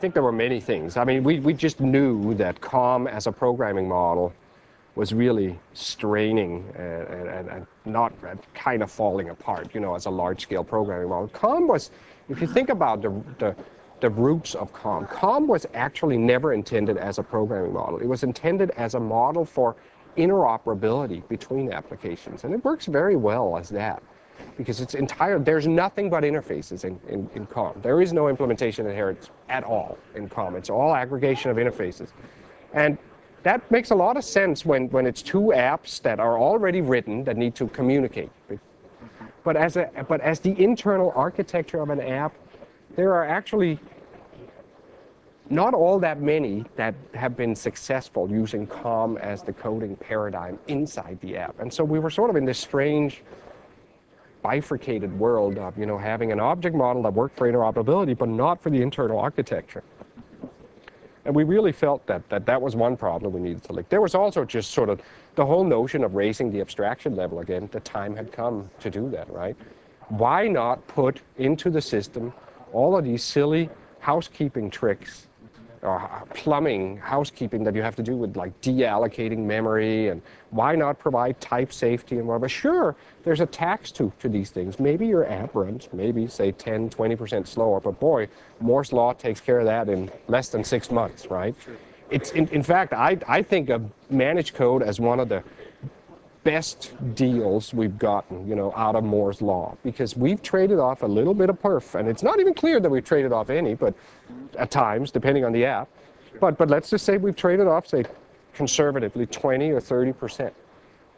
think there were many things. I mean, we just knew that COM as a programming model was really straining and not kind of falling apart, you know, as a large-scale programming model. COM was, if you think about the roots of COM, COM was actually never intended as a programming model. It was intended as a model for interoperability between applications, and it works very well as that, because it's there's nothing but interfaces in COM. There is no implementation inheritance at all in COM. It's all aggregation of interfaces. And that makes a lot of sense when it's two apps that are already written that need to communicate. But as the internal architecture of an app, there are actually not all that many that have been successful using COM as the coding paradigm inside the app. And so we were sort of in this strange bifurcated world of, you know, having an object model that worked for interoperability, but not for the internal architecture. And we really felt that was one problem we needed to lick. There was also just sort of the whole notion of raising the abstraction level again. The time had come to do that, right? Why not put into the system all of these silly housekeeping tricks, or plumbing housekeeping that you have to do with, like, deallocating memory, and why not provide type safety and whatever? Sure, there's a tax to these things. Maybe your app runs maybe, say, 10, 20% slower, but boy, Moore's Law takes care of that in less than 6 months, right? It's, in fact, I think of managed code as one of the best deals we've gotten, you know, out of Moore's Law, because we've traded off a little bit of perf, and it's not even clear that we've traded off any, but at times, depending on the app. But let's just say we've traded off, say, conservatively 20 or 30%.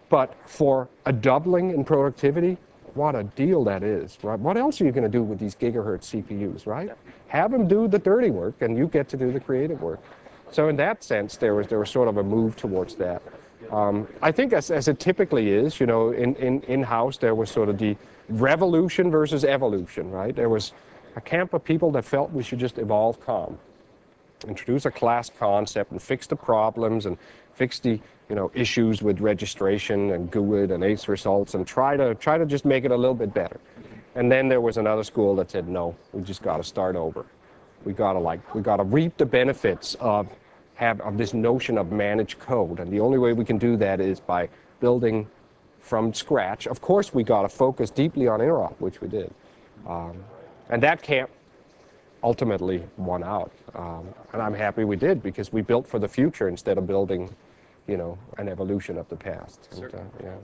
But for a doubling in productivity, what a deal that is, right? What else are you going to do with these gigahertz CPUs, right? Have them do the dirty work, and you get to do the creative work. So in that sense, there was sort of a move towards that. I think as it typically is, you know, in-house, there was sort of the revolution versus evolution, right? There was a camp of people that felt we should just evolve COM, introduce a class concept and fix the problems and fix the, you know, issues with registration and GUID and ACE results, and try to just make it a little bit better. And then there was another school that said, no, we just got to start over. We got to reap the benefits of this notion of managed code, and the only way we can do that is by building from scratch. Of course, we got to focus deeply on interop, which we did, and that camp ultimately won out, and I'm happy we did, because we built for the future instead of building, you know, an evolution of the past. And, yeah.